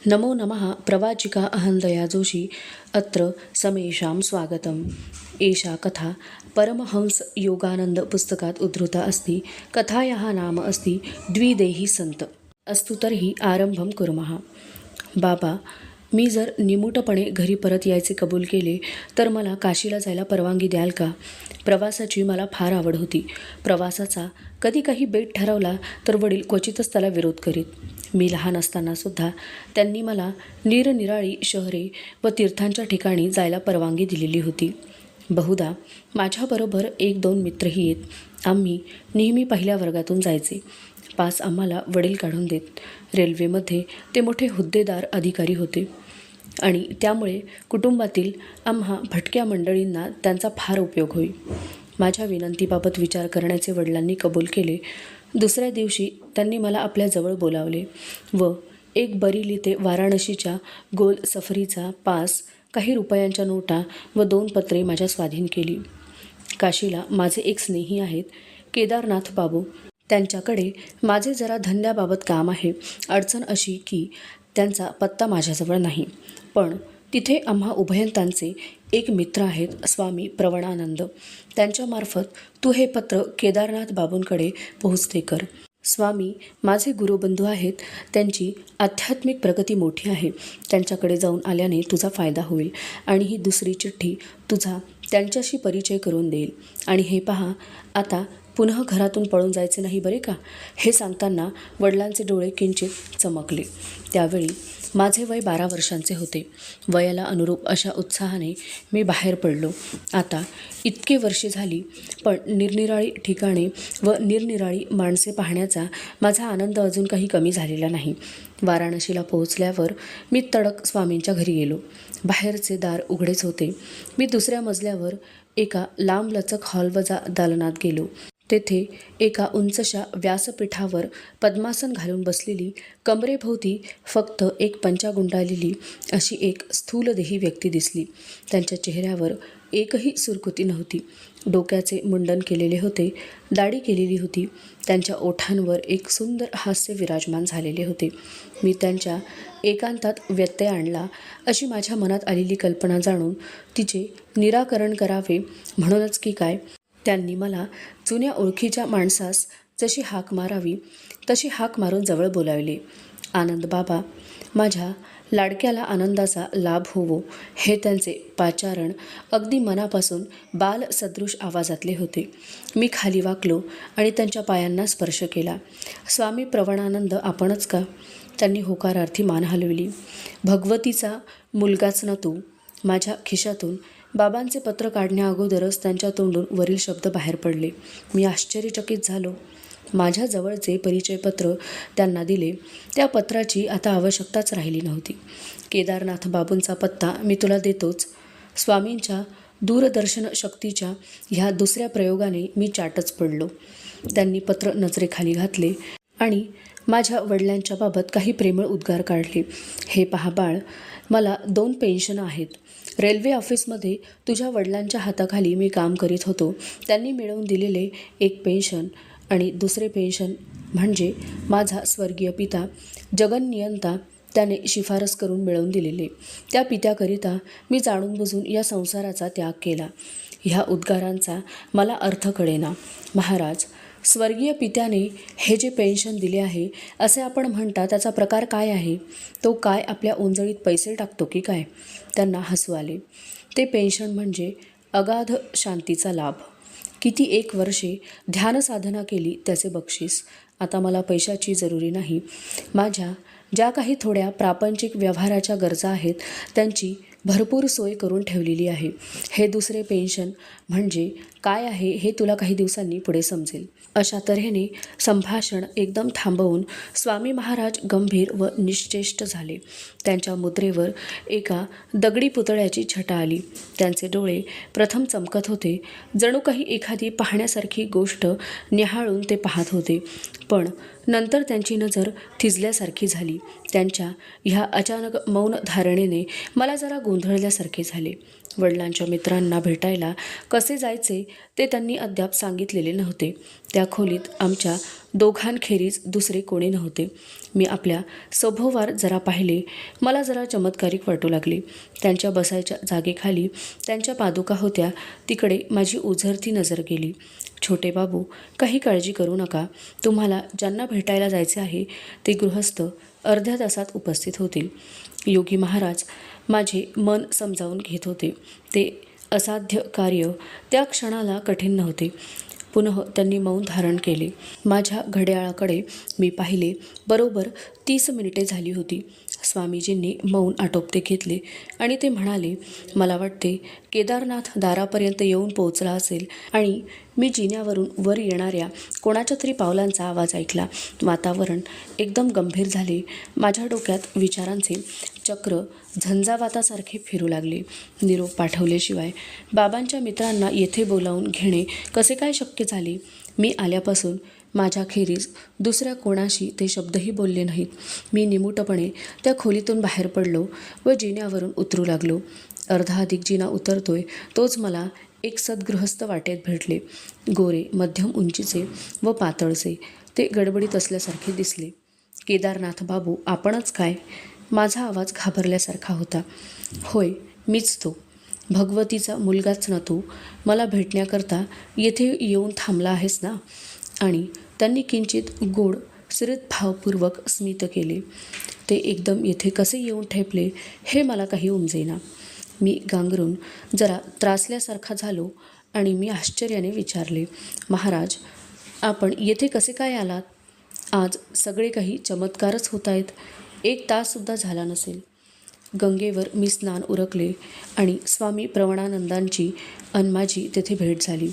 नमो नमः प्रवाचिका अहंदया जोशी अत्र समेषां स्वागतम्। एषा कथा परमहंस योगानंद पुस्तकात उद्धृता अस्ति। कथायाः नाम अस्ति द्विदेही संत। अस्तु तर्हि आरंभं कुर्मः। बाबा, मी जर निमूटपणे घरी परत यायचे कबूल केले तर मला काशीला जायला परवानगी द्याल का? प्रवासाची मला फार आवड होती. प्रवासाचा कधी काही बेट ठरवला तर वडील क्वचितच त्याला विरोध करीत. मी लहान असताना सुद्धा त्यांनी मला निरनिराळी शहरे व तीर्थांच्या ठिकाणी जायला परवानगी दिलेली होती. बहुधा माझ्याबरोबर 1-2 मित्रही येत. आम्ही नेहमी पहिल्या वर्गातून जायचे. पास आम्हाला वडील काढून देत. रेल्वेमध्ये ते मोठे हुद्देदार अधिकारी होते आणि त्यामुळे कुटुंबातील आम्हा भटक्या मंडळींना त्यांचा फार उपयोग होई. माझ्या विनंतीबाबत विचार करण्याचे वडिलांनी कबूल केले. दुसऱ्या दिवशी त्यांनी मला आपल्याजवळ बोलावले व एक बरेली ते वाराणसीच्या गोल सफरीचा पास, काही रुपयांच्या नोटा व 2 पत्रे माझ्या स्वाधीन केली. काशीला माझे एक स्नेही आहेत, केदारनाथ बाबू. त्यांच्याकडे माझे जरा धंद्याबाबत काम आहे. अडचण अशी की त्यांचा पत्ता माझ्याजवळ नाही, पण तिथे आम्हा उभयंतांचे एक मित्र आहेत, स्वामी प्रवणानंद. त्यांच्यामार्फत तू हे पत्र केदारनाथ बाबूंकडे पोहोचते कर. स्वामी माझे गुरुबंधू आहेत. त्यांची आध्यात्मिक प्रगती मोठी आहे. त्यांच्याकडे जाऊन आल्याने तुझा फायदा होईल आणि ही दुसरी चिठ्ठी तुझा त्यांच्याशी परिचय करून देईल. आणि हे पहा, आता पुन्हा घरातून पळून जायचे नाही बरे का? हे सांगताना वडिलांचे डोळे किंचित चमकले. त्यावेळी माझे वय 12 वर्षांचे होते. वयाला अनुरूप अशा उत्साहाने मी बाहेर पडलो. आता इतके वर्षे झाली, पण निरनिराळी ठिकाणे व निरनिराळी माणसे पाहण्याचा माझा आनंद अजून काही कमी झालेला नाही. वाराणसीला पोहोचल्यावर मी तडक स्वामींच्या घरी गेलो. बाहेरचे दार उघडेच होते. मी दुसऱ्या मजल्यावर एका लांबलचक हॉलवजा दालनात गेलो. तेथे एका उंचशा व्यासपीठावर पद्मासन घालून बसलेली, कमरेभोवती फक्त एक पंचा गुंडाळलेली अशी एक स्थूलदेही व्यक्ती दिसली. त्यांच्या चेहऱ्यावर एकही सुरकुती नव्हती. डोक्याचे मुंडन केलेले होते, दाढी केलेली होती. त्यांच्या ओठांवर एक सुंदर हास्य विराजमान झालेले होते. मी त्यांच्या एकांतात व्यत्यय आणला अशी माझ्या मनात आलेली कल्पना जाणून तिचे निराकरण करावे म्हणूनच की काय, त्यांनी मला जुन्या ओळखीच्या माणसास जशी हाक मारावी तशी हाक मारून जवळ बोलावले. आनंद बाबा, माझ्या लाडक्याला आनंदाचा लाभ होवो, हे त्यांचे पाचारण अगदी मनापासून बालसदृश आवाजातले होते. मी खाली वाकलो आणि त्यांच्या पायांना स्पर्श केला. स्वामी प्रवणानंद आपणच का? त्यांनी होकारार्थी मान हलवली. भगवतीचा मुलगाच ना तू? माझ्या खिशातून बाबांचे पत्र काढण्या अगोदरच त्यांच्या तोंडून वरील शब्द बाहेर पडले. मी आश्चर्यचकित झालो. माझ्याजवळचे परिचयपत्र त्यांना दिले. त्या पत्राची आता आवश्यकताच राहिली नव्हती. केदारनाथ बाबूंचा पत्ता मी तुला देतोच. स्वामींच्या दूरदर्शन शक्तीच्या ह्या दुसऱ्या प्रयोगाने मी चाटच पडलो. त्यांनी पत्र नजरेखाली घातले आणि माझ्या वडिलांच्या बाबत काही प्रेमळ उद्गार काढले. हे पहा बाळ, मला 2 पेन्शन आहेत. रेल्वे ऑफिसमध्ये तुझ्या वडिलांच्या हाताखाली मी काम करीत होतो. त्यांनी मिळवून दिलेले एक पेन्शन आणि दुसरे पेन्शन म्हणजे माझा स्वर्गीय पिता जगन्नियंता त्याने शिफारस करून मिळवून दिलेले. त्या पित्याकरिता मी जाणून बुजून या संसाराचा त्याग केला. ह्या उद्गारांचा मला अर्थ कळेना. महाराज, स्वर्गीय पित्याने हे जे पेन्शन दिले आहे असे आपण म्हणता, त्याचा प्रकार काय आहे? तो काय आपल्या ओंजळीत पैसे टाकतो की काय? त्यांना हसू आले. ते पेन्शन म्हणजे अगाध शांतीचा लाभ. किती 1 वर्षे ध्यानसाधना केली त्याचे बक्षीस. आता मला पैशाची जरुरी नाही. माझ्या ज्या काही थोड्या प्रापंचिक व्यवहाराच्या गरजा आहेत त्यांची भरपूर सोय करून ठेवलेली आहे. हे दुसरे पेन्शन म्हणजे काय आहे हे तुला काही दिवसांनी पुढे समजेल. अशा तऱ्हेने संभाषण एकदम थांबवून स्वामी महाराज गंभीर व निश्चेष्ट झाले. त्यांच्या मुद्रेवर एका दगडी पुतळ्याची छटा आली. त्यांचे डोळे प्रथम चमकत होते, जणू काही एखादी पाहण्यासारखी गोष्ट न्याहाळून ते पाहत होते. पण नंतर त्यांची नजर थिजल्यासारखी झाली. त्यांच्या ह्या अचानक मौन धारणेने मला जरा गोंधळल्यासारखे झाले. वडिलांच्या मित्रांना भेटायला कसे जायचे ते त्यांनी अद्याप सांगितलेले नव्हते. त्या खोलीत आमच्या दोघांखेरीज दुसरे कोणी नव्हते. मी आपल्या सभोवार जरा पाहिले. मला जरा चमत्कारिक वाटू लागले. त्यांच्या बसायच्या जागेखाली त्यांच्या पादुका होत्या. तिकडे माझी ओझरती नजर गेली. छोटे बाबू, काही काळजी करू नका. तुम्हाला ज्यांना भेटायला जायचे आहे ते गृहस्थ अर्ध्या तासात उपस्थित होतील. योगी महाराज माझे मन समजावून घेत होते. ते असाध्य कार्य त्या क्षणाला कठीण नव्हते. पुनः त्यांनी मौन धारण केले. माझ्या घड्याळाकडे मी पाहिले. बरोबर 30 मिनिटे झाली होती. स्वामीजींनी मौन आटोपते घेतले आणि ते म्हणाले, मला वाटते केदारनाथ दारापर्यंत येऊन पोहोचला असेल आणि मी जिन्यावरून वर येणाऱ्या कोणाच्या तरी पावलांचा आवाज ऐकला. वातावरण एकदम गंभीर झाले. माझ्या डोक्यात विचारांचे चक्र झंझावातासारखे फिरू लागले. निरोप पाठवल्याशिवाय बाबांच्या मित्रांना येथे बोलावून घेणे कसे काय शक्य झाले? मी आल्यापासून माझ्याखेरीज दुसऱ्या कोणाशी ते शब्दही बोलले नाहीत. मी निमूटपणे त्या खोलीतून बाहेर पडलो व जिन्यावरून उतरू लागलो. अर्धाधिक जिना उतरतोय तोच मला एक सद्गृहस्थ वाटेत भेटले. गोरे, मध्यम उंचीचे व पातळचे. ते गडबडीत असल्यासारखे दिसले. केदारनाथ बाबू, आपणच काय? माझा आवाज घाबरल्यासारखा होता. होय, मीच तो. भगवतीचा मुलगाच ना तू? मला भेटण्याकरता येथे येऊन थांबला आहेस ना? आणि त्यांनी किंचित गोड भावपूर्वक स्मित केले. ते एकदम येथे कसे येऊन ठेपले हे मला काही उमजेना. मी गांगरून जरा त्रासल्यासारखा झालो आणि मी आश्चर्याने विचारले, महाराज, आपण येथे कसे काय आलात? आज सगळे काही चमत्कारच होत आहेत. 1 ताससुद्धा झाला नसेल. गंगेवर मी स्नान उरकले आणि स्वामी प्रवणानंदांची अन माझी तेथे भेट झाली.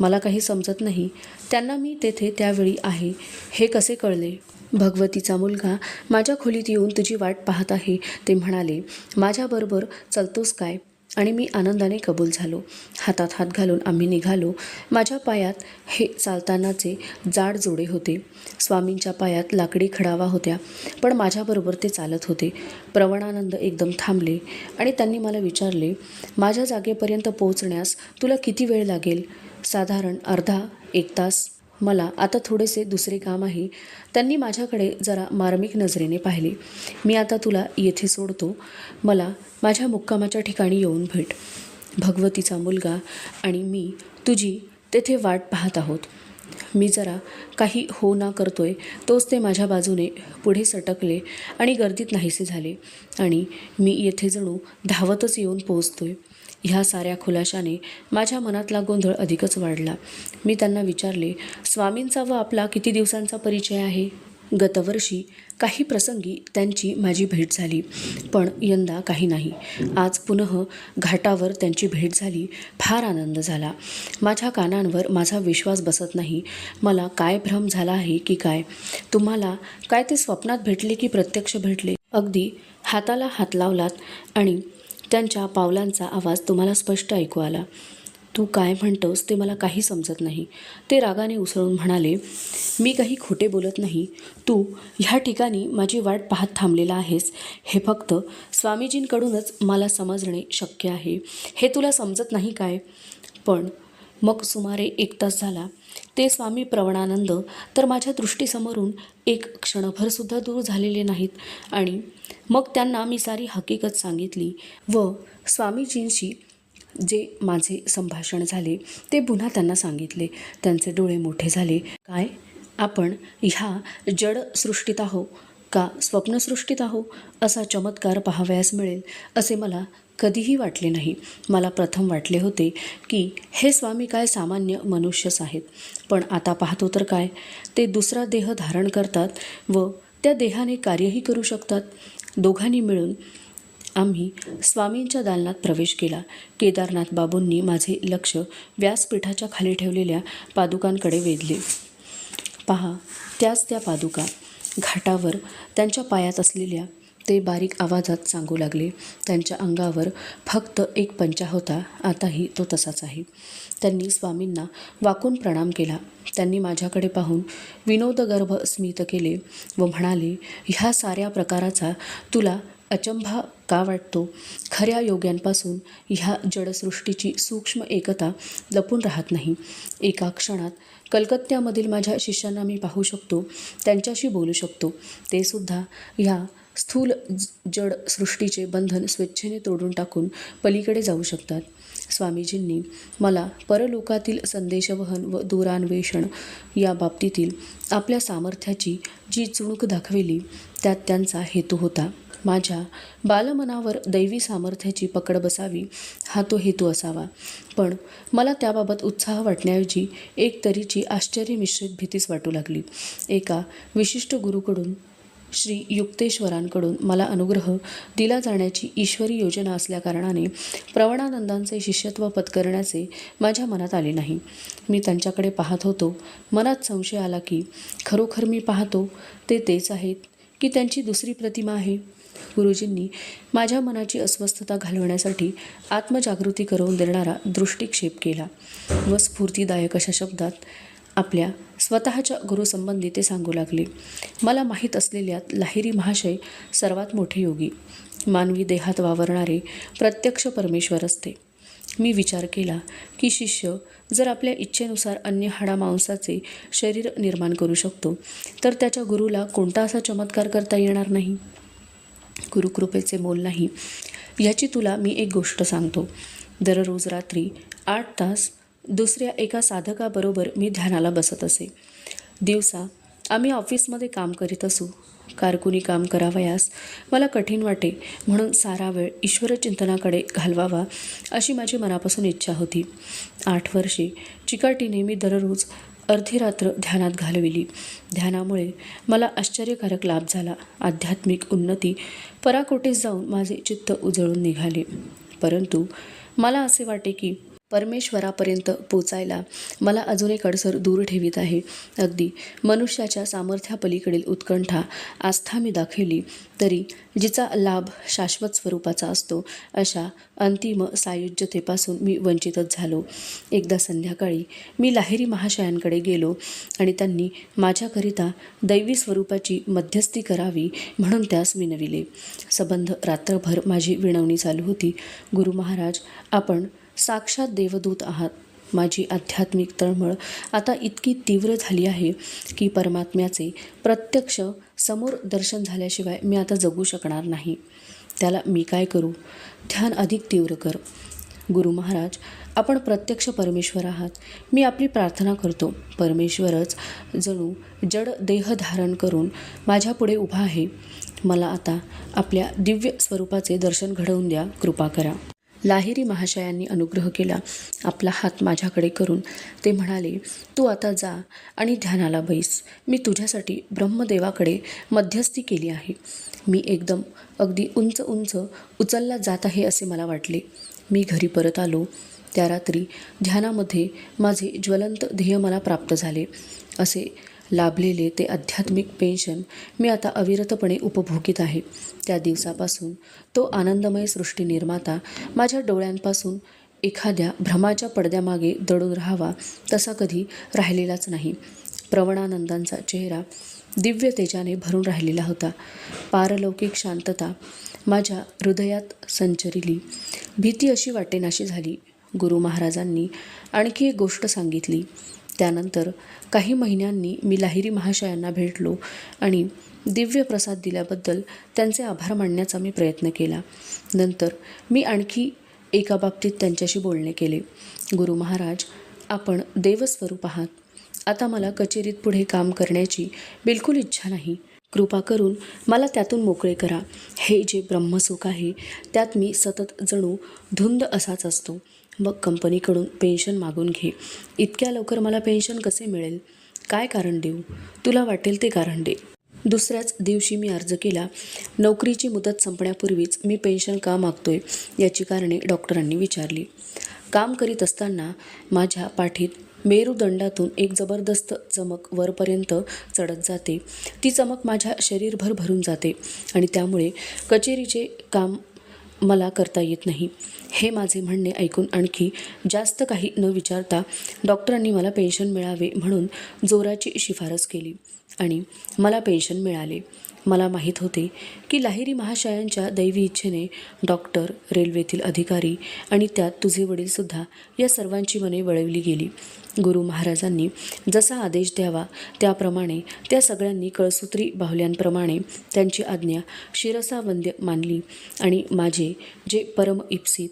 मला काही समजत नाही, त्यांना मी तेथे त्यावेळी आहे हे कसे कळले? भगवतीचा मुलगा माझ्या खोलीत येऊन तुझी वाट पाहत आहे ते म्हणाले. माझ्याबरोबर चलतोस काय? आणि मी आनंदाने कबूल झालो. हातात हात घालून आम्ही निघालो. माझ्या पायात हे चालतानाचे जाड जोडे होते. स्वामींच्या पायात लाकडी खडावा होत्या, पण माझ्याबरोबर ते चालत होते. प्रवणानंद एकदम थांबले आणि त्यांनी मला विचारले, माझ्या जागेपर्यंत पोहोचण्यास तुला किती वेळ लागेल? साधारण अर्धा 1 तास. मला आता थोडेसे दुसरे काम आहे. त्यांनी माझ्याकडे जरा मार्मिक नजरेने पाहिले. मी आता तुला येथे सोडतो. मला माझ्या मुक्कामाच्या ठिकाणी येऊन भेट. भगवतीचा मुलगा आणि मी तुझी तेथे वाट पाहत आहोत. मी जरा काही हो ना करतोय तोच ते माझ्या बाजूने पुढे सटकले आणि गर्दीत नाहीसे झाले आणि मी येथे जणू धावतच येऊन पोहोचतोय. ह्या साऱ्या खुलाशाने माझ्या मनातला गोंधळ अधिकच वाढला. मी त्यांना विचारले, स्वामींचा व आपला किती दिवसांचा परिचय आहे? गतवर्षी काही प्रसंगी त्यांची माझी भेट झाली, पण यंदा काही नाही. आज पुनः घाटावर त्यांची भेट झाली. फार आनंद झाला. माझ्या कानांवर माझा विश्वास बसत नाही. मला काय भ्रम झाला आहे की काय? तुम्हाला काय ते स्वप्नात भेटले की प्रत्यक्ष भेटले? अगदी हाताला हात लावलात आणि त्यांच्या पावलांचा आवाज तुम्हाला स्पष्ट ऐकू आला. तू काय म्हणतोस ते मला काही समजत नाही. ते रागाने उसळून म्हणाले, मी काही खोटे बोलत नाही. तू ह्या ठिकाणी माझी वाट पाहत थांबलेला आहेस हे फक्त स्वामीजींकडूनच मला समजणे शक्य आहे. हे तुला समजत नाही काय? पण मग सुमारे 1 तास झाला. ते स्वामी प्रवणानंद तर माझ्या दृष्टीसमोरून एक क्षणभरसुद्धा दूर झालेले नाहीत आणि मग त्यांना मी सारी हकीकत सांगितली व स्वामीजींशी जे माझे संभाषण झाले ते पुन्हा त्यांना सांगितले. त्यांचे डोळे मोठे झाले. काय, आपण ह्या जड सृष्टीत आहो का स्वप्नसृष्टीत आहो? असा चमत्कार पाहावयास मिळेल असे मला कधीही वाटले नाही. मला प्रथम वाटले होते की हे स्वामी काय सामान्य मनुष्यच आहेत, पण आता पाहतो तर काय, ते दुसरा देह धारण करतात व त्या देहाने कार्यही करू शकतात. दोघांनी मिळून आम्ही स्वामींच्या दालनात प्रवेश केला. केदारनाथ बाबूंनी माझे लक्ष व्यासपीठाच्या खाली ठेवलेल्या पादुकांकडे वेधले. पहा, त्याच त्या पादुका. घाटावर त्यांच्या पायात असलेल्या. ते बारीक आवाजात सांगू लागले. त्यांच्या अंगावर फक्त एक पंचा होता, आताही तो तसाच आहे. त्यांनी स्वामींना वाकून प्रणाम केला. त्यांनी माझ्याकडे पाहून विनोदगर्भ स्मित केले व म्हणाले, ह्या साऱ्या प्रकाराचा तुला अचंबा का वाटतो? खऱ्या योग्यांपासून ह्या जडसृष्टीची सूक्ष्म एकता लपून राहत नाही. एका क्षणात कलकत्त्यामधील माझ्या शिष्यांना मी पाहू शकतो, त्यांच्याशी बोलू शकतो. ते सुद्धा ह्या स्थूल जड सृष्टीचे बंधन स्वेच्छेने तोडून टाकून पलीकडे जाऊ शकतात. स्वामीजींनी मला परलोकातील संदेशवहन व दूरान्वेषण या बाबतीतील आपल्या सामर्थ्याची जी चुणूक दाखविली, त्यात त्यांचा हेतू होता. माझ्या बालमनावर दैवी सामर्थ्याची पकड बसावी, हा तो हेतू असावा. पण मला त्याबाबत उत्साह वाटण्याऐवजी एक तऱ्हेची आश्चर्यमिश्रित भीतीच वाटू लागली. एका विशिष्ट गुरुकडून, श्री युक्तेश्वरांकडून मला अनुग्रह दिला जाण्याची ईश्वरी योजना असल्याकारणाने प्रवणानंदांचे शिष्यत्व पत्करण्याचे माझ्या मनात आले नाही. मी त्यांच्याकडे पाहत होतो. मनात संशय आला की खरोखर मी पाहतो ते तेच आहेत की त्यांची दुसरी प्रतिमा आहे. गुरुजींनी माझ्या मनाची अस्वस्थता घालवण्यासाठी आत्मजागृती करून देणारा दृष्टिक्षेप केला व स्फूर्तिदायक अशा शब्दात आपल्या स्वतःच्या गुरुसंबंधी ते सांगू लागले. मला माहीत असलेल्यात लाहिरी महाशय सर्वात मोठे योगी, मानवी देहात वावरणारे प्रत्यक्ष परमेश्वर असते. मी विचार केला की शिष्य जर आपल्या इच्छेनुसार अन्य हाडामांसाचे शरीर निर्माण करू शकतो, तर त्याच्या गुरुला कोणता असा चमत्कार करता येणार नाही? गुरुकृपेचे मोल नाही. ह्याची तुला मी एक गोष्ट सांगतो. दररोज रात्री 8 तास दुसऱ्या एका साधकाबरोबर मी ध्यानाला बसत असे. दिवसा आम्ही ऑफिसमध्ये काम करीत असू. कारकुनी काम करावयास मला कठीण वाटे, म्हणून सारा वेळ ईश्वरचिंतनाकडे घालवावा अशी माझी मनापासून इच्छा होती. 8 वर्षे चिकाटीने मी दररोज अर्धी रात्र ध्यानात घालविली. ध्यानामुळे मला आश्चर्यकारक लाभ झाला. आध्यात्मिक उन्नती पराकोटीस जाऊन माझे चित्त उजळून निघाले. परंतु मला असे वाटे की परमेश्वरापर्यंत पोचायला मला अजून एक अडसर दूर ठेवीत आहे. अगदी मनुष्याच्या सामर्थ्यापलीकडील उत्कंठा, आस्था मी दाखवली तरी जिचा लाभ शाश्वत स्वरूपाचा असतो, अशा अंतिम सायुज्यतेपासून मी वंचितच झालो. एकदा संध्याकाळी मी लाहिरी महाशयांकडे गेलो आणि त्यांनी माझ्याकरिता दैवी स्वरूपाची मध्यस्थी करावी म्हणून त्यास विनविले. संबंध रात्रभर माझी विनवणी चालू होती. गुरु महाराज, आपण साक्षात देवदूत आहात. माझी आध्यात्मिक तळमळ आता इतकी तीव्र झाली आहे की परमात्म्याचे प्रत्यक्ष समोर दर्शन झाल्याशिवाय मी आता जगू शकणार नाही. त्याला मी काय करू? ध्यान अधिक तीव्र कर. गुरु महाराज, आपण प्रत्यक्ष परमेश्वर आहात. मी आपली प्रार्थना करतो. परमेश्वरच जणू जड देह धारण करून माझ्यापुढे उभा आहे. मला आता आपल्या दिव्य स्वरूपाचे दर्शन घडवून द्या. कृपा करा. लाहिरी महाशयांनी अनुग्रह केला. आपला हात माझ्याकडे करून ते म्हणाले, तू आता जा आणि ध्यानाला बैस. मी तुझ्यासाठी ब्रह्मदेवाकडे मध्यस्थी केली आहे. मी एकदम अगदी उंच उंच उचलला जात आहे असे मला वाटले. मी घरी परत आलो. त्या रात्री ध्यानामध्ये माझे ज्वलंत ध्येय मला प्राप्त झाले. असे लाभलेले ते आध्यात्मिक पेन्शन मी आता अविरतपणे उपभोगीत आहे. त्या दिवसापासून तो आनंदमय सृष्टी निर्माता माझ्या डोळ्यांपासून एखाद्या भ्रमाच्या पडद्यामागे दडून राहावा तसा कधी राहिलेलाच नाही. प्रवणानंदांचा चेहरा दिव्य तेजाने भरून राहिलेला होता. पारलौकिक शांतता माझ्या हृदयात संचरिली. भीती अशी वाटेनाशी झाली. गुरु महाराजांनी आणखी एक गोष्ट सांगितली. त्यानंतर काही महिन्यांनी मी लाहिरी महाशयांना भेटलो आणि दिव्य प्रसाद दिल्याबद्दल त्यांचे आभार मानण्याचा मी प्रयत्न केला. नंतर मी आणखी एका बाबतीत त्यांच्याशी बोलणे केले. गुरु महाराज, आपण देवस्वरूप आहात. आता मला कचेरीत पुढे काम करण्याची बिलकुल इच्छा नाही. कृपा करून मला त्यातून मोकळे करा. हे जे ब्रह्मसुख आहे त्यात मी सतत जणू धुंद असाच असतो. मग कंपनीकडून पेन्शन मागून घे. इतक्या लवकर मला पेन्शन कसे मिळेल? काय कारण देऊ? तुला वाटेल ते कारण दे. दुसऱ्याच दिवशी मी अर्ज केला. नोकरीची मुदत संपण्यापूर्वीच मी पेन्शन का मागतोय याची कारणे डॉक्टरांनी विचारली. काम करीत असताना माझ्या पाठीत मेरुदंडातून एक जबरदस्त चमक वरपर्यंत चढत जाते. ती चमक माझ्या शरीरभर भरून जाते आणि त्यामुळे कचेरीचे काम मला करता येत नाही. हे माझे म्हणणे ऐकून आणखी जास्त काही न विचारता डॉक्टरांनी मला पेन्शन मिळावे म्हणून जोराची शिफारस केली आणि मला पेन्शन मिळाले. मला माहीत होते की लाहिरी महाशयांच्या दैवी इच्छेने डॉक्टर, रेल्वेतील अधिकारी आणि त्यात तुझे वडीलसुद्धा या सर्वांची मने वळवली गेली. गुरु महाराजांनी जसा आदेश द्यावा त्याप्रमाणे त्या सगळ्यांनी कळसूत्री बाहुल्यांप्रमाणे त्यांची आज्ञा शिरसावंद्य मानली आणि माझे जे परम इप्सित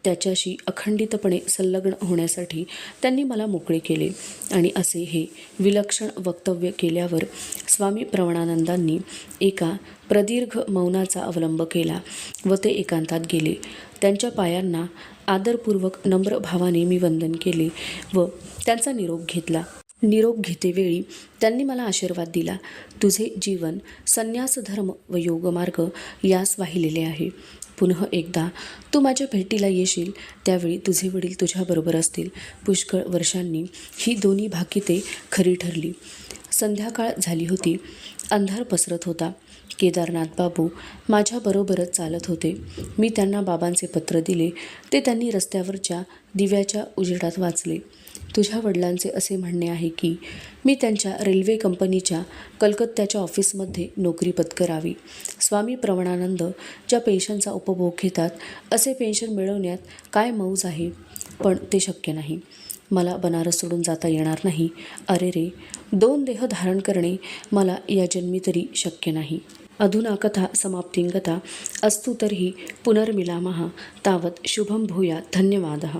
त्याच्याशी अखंडितपणे संलग्न होण्यासाठी त्यांनी मला मोकळे केले. आणि असे हे विलक्षण वक्तव्य केल्यावर स्वामी प्रवणानंदांनी एका प्रदीर्घ मौनाचा अवलंब केला व ते एकांतात गेले. त्यांच्या पायांना आदरपूर्वक नम्र भावाने मी वंदन केले व त्यांचा निरोप घेतला. निरोप घेतेवेळी त्यांनी मला आशीर्वाद दिला. तुझे जीवन संन्यास धर्म व योगमार्ग यास वाहिलेले आहे. पुनः एकदा तू माझ्या भेटीला येशील त्यावेळी तुझे वडील तुझ्याबरोबर असतील. पुष्कळ वर्षांनी ही दोन्ही भाकिते खरी ठरली. संध्याकाळ झाली होती. अंधार पसरत होता. केदारनाथ बाबू माझ्याबरोबरच चालत होते. मी त्यांना बाबांचे पत्र दिले. ते त्यांनी रस्त्यावरच्या दिव्याच्या उजेडात वाचले. तुझ्या वडिलांचे असे म्हणणे आहे की मी त्यांच्या रेल्वे कंपनीच्या कलकत्त्याच्या ऑफिसमध्ये नोकरी पत्करावी. स्वामी प्रवणानंद ज्या पेन्शनचा उपभोग घेतात असे पेन्शन मिळवण्यात काय मौज आहे, पण ते शक्य नाही. मला बनारस सोडून जाता येणार नाही. अरे रे, 2 देह धारण करणे मला या जन्मी तरी शक्य नाही. अधुना कथा समाप्तिं गता. अस्तु तर्हि पुनर्मिलामः. तावत् शुभं भूयात्. धन्यवादः.